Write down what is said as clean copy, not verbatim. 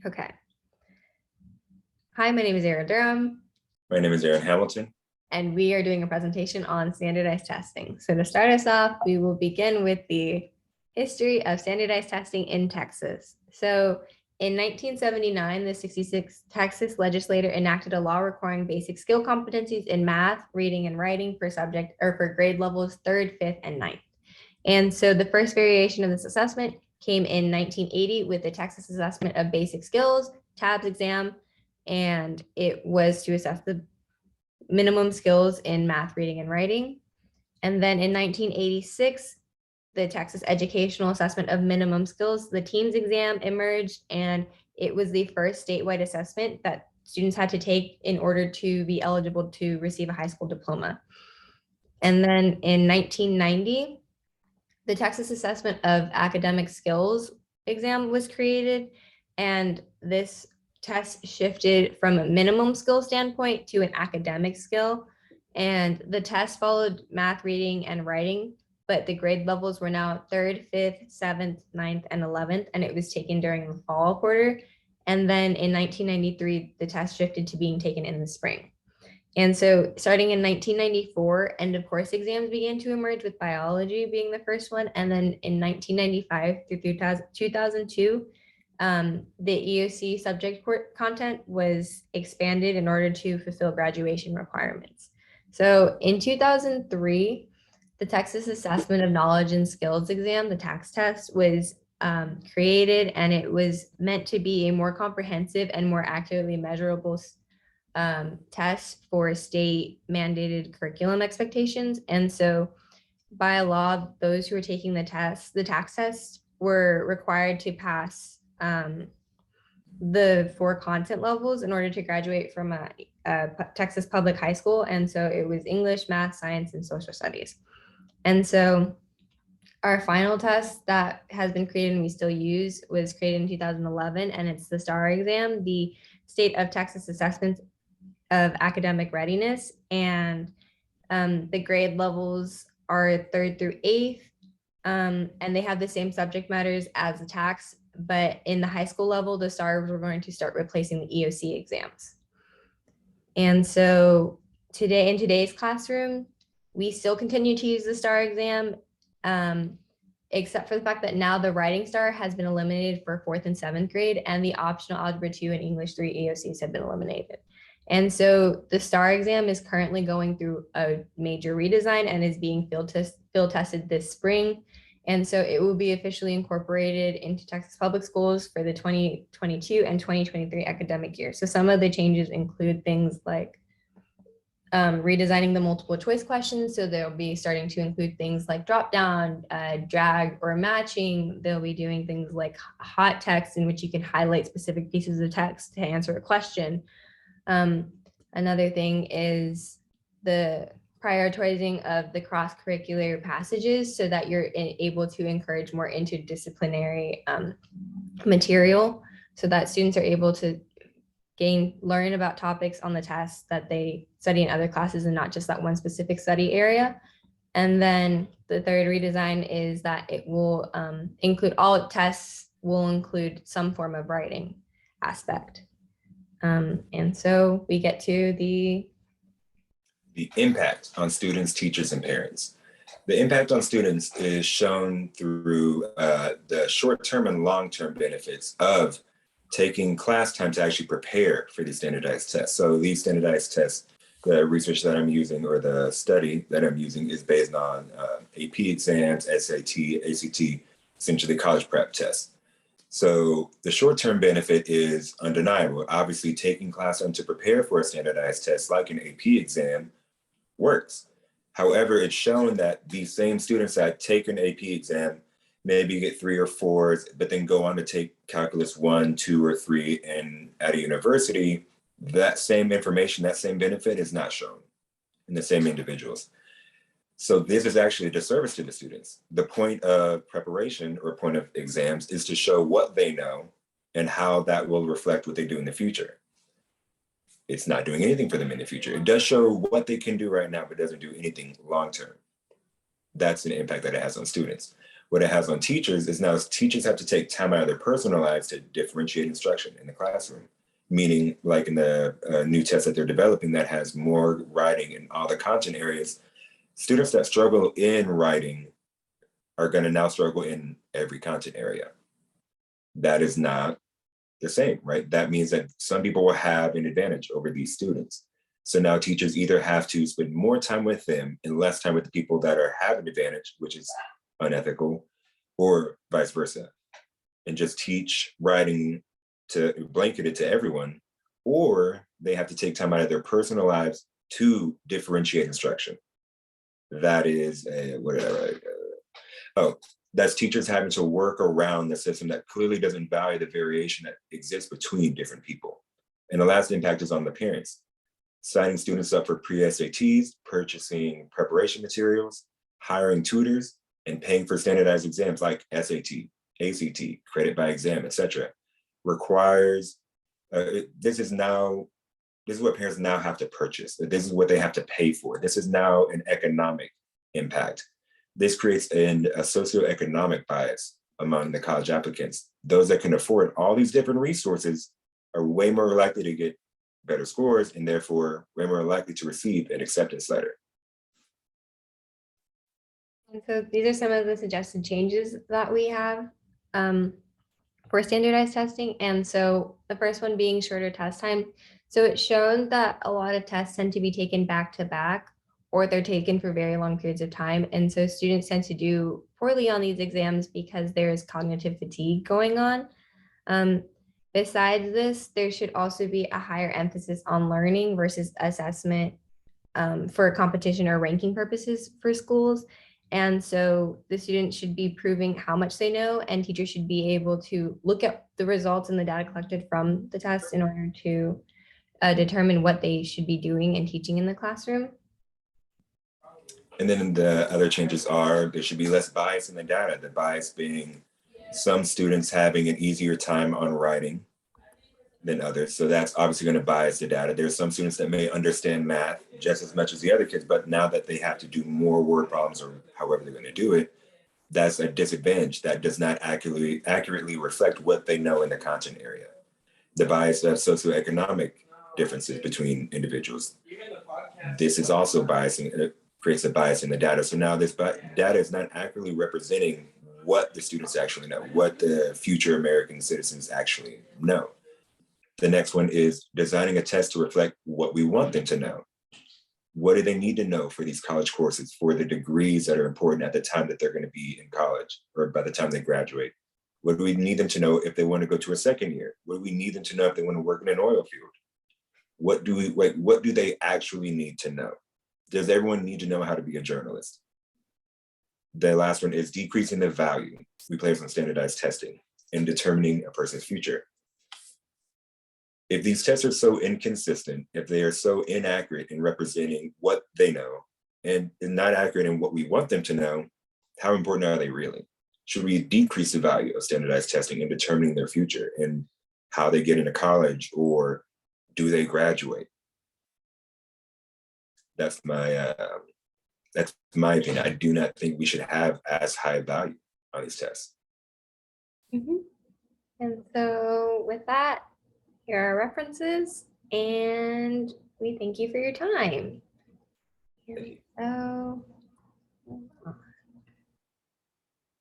Okay. Hi, my name is Erin Durham, My name is Aaron Hamilton. and we are doing a presentation on standardized testing. So to start us off, we will begin with the history of standardized testing in Texas. So in 1979, the 66th Texas legislature enacted a law requiring basic skill competencies in math, reading, and writing for subject or for grade levels 3rd, 5th, and 9th. And so the first variation of this assessment came in 1980 with the Texas Assessment of Basic Skills, TABS exam, and it was to assess the minimum skills in math, reading, and writing. And then in 1986, the Texas Educational Assessment of Minimum Skills, the teens exam emerged, and it was the first statewide assessment that students had to take in order to be eligible to receive a high school diploma. And then in 1990, the Texas Assessment of Academic Skills exam was created, and this test shifted from a minimum skill standpoint to an academic skill. And the test followed math, reading, and writing, but the grade levels were now 3rd, 5th, 7th, 9th, and 11th, and it was taken during the fall quarter. And then in 1993, the test shifted to being taken in the spring. And so starting in 1994, end of course exams began to emerge, with biology being the first one. And then in 1995 through 2002, the EOC subject content was expanded in order to fulfill graduation requirements. So in 2003, the Texas Assessment of Knowledge and Skills exam, the TAKS test, was created, and it was meant to be a more comprehensive and more accurately measurable tests for state mandated curriculum expectations. And so by law, those who are taking the TAKS test, were required to pass the 4 content levels in order to graduate from a Texas public high school. And so it was English, math, science, and social studies. And so our final test that has been created and we still use was created in 2011, and it's the STAR exam, the State of Texas Assessment of Academic Readiness. And the grade levels are 3rd through 8th, and they have the same subject matters as the TAKS, but in the high school level, the STARs were going to start replacing the EOC exams. And so today, in today's classroom, we still continue to use the STAR exam, except for the fact that now the writing STAR has been eliminated for 4th and 7th grade, and the optional Algebra 2 and English 3 EOCs have been eliminated. And so the STAR exam is currently going through a major redesign and is being field tested this spring. And so it will be officially incorporated into Texas public schools for the 2022 and 2023 academic year. So some of the changes include things like redesigning the multiple choice questions. So they'll be starting to include things like drop down, drag, or matching. They'll be doing things like hot text, in which you can highlight specific pieces of text to answer a question. Another thing is the prioritizing of the cross-curricular passages so that you're able to encourage more interdisciplinary material, so that students are able to learn about topics on the test that they study in other classes and not just that one specific study area. And then the third redesign is that it will include all tests will include some form of writing aspect. And so we get to the impact on students, teachers, and parents. The impact on students is shown through the short-term and long-term benefits of taking class time to actually prepare for these standardized tests. So these standardized tests, the research that I'm using or the study that I'm using is based on AP exams, SAT, ACT, essentially college prep tests. So the short-term benefit is undeniable. Obviously, taking class time to prepare for a standardized test like an AP exam works. However, it's shown that these same students that take an AP exam maybe get 3 or 4s, but then go on to take calculus 1, 2, or 3, and at a university, that same information, that same benefit is not shown in the same individuals. So this is actually a disservice to the students. The point of preparation or point of exams is to show what they know and how that will reflect what they do in the future. It's not doing anything for them in the future. It does show what they can do right now, but doesn't do anything long-term. That's an impact that it has on students. What it has on teachers is now teachers have to take time out of their personal lives to differentiate instruction in the classroom. Meaning, like in the new test that they're developing that has more writing in all the content areas, students that struggle in writing are going to now struggle in every content area. That is not the same, right? That means that some people will have an advantage over these students. So now teachers either have to spend more time with them and less time with the people that have an advantage, which is unethical, or vice versa, and just teach writing to blanket it to everyone, or they have to take time out of their personal lives to differentiate instruction. That is what did I write? That's teachers having to work around the system that clearly doesn't value the variation that exists between different people. And the last impact is on the parents, signing students up for pre-SATs, purchasing preparation materials, hiring tutors, and paying for standardized exams like SAT, ACT, credit by exam, etc. Requires, this is what parents now have to purchase. This is what they have to pay for. This is now an economic impact. This creates a socioeconomic bias among the college applicants. Those that can afford all these different resources are way more likely to get better scores and therefore way more likely to receive an acceptance letter. And so these are some of the suggested changes that we have for standardized testing. And so the first one being shorter test time. So it's shown that a lot of tests tend to be taken back to back, or they're taken for very long periods of time. And so students tend to do poorly on these exams because there is cognitive fatigue going on. Besides this, there should also be a higher emphasis on learning versus assessment for competition or ranking purposes for schools. And so the students should be proving how much they know, and teachers should be able to look at the results and the data collected from the tests in order to determine what they should be doing and teaching in the classroom. And then the other changes are there should be less bias in the data, the bias being some students having an easier time on writing than others. So that's obviously going to bias the data. There's some students that may understand math just as much as the other kids, but now that they have to do more word problems or however they're going to do it, that's a disadvantage. That does not accurately reflect what they know in the content area. The bias of socioeconomic differences between individuals. This is also biasing, it creates a bias in the data. So now this data is not accurately representing what the students actually know, what the future American citizens actually know. The next one is designing a test to reflect what we want them to know. What do they need to know for these college courses, for the degrees that are important at the time that they're going to be in college or by the time they graduate? What do we need them to know if they want to go to a second year? What do we need them to know if they want to work in an oil field? What do they actually need to know? Does everyone need to know how to be a journalist? The last one is decreasing the value we place on standardized testing in determining a person's future. If these tests are so inconsistent, if they are so inaccurate in representing what they know and not accurate in what we want them to know, how important are they really? Should we decrease the value of standardized testing in determining their future and how they get into college, or do they graduate? That's my opinion. I do not think we should have as high value on these tests. Mm-hmm. And so with that, here are references, and we thank you for your time. Thank you. So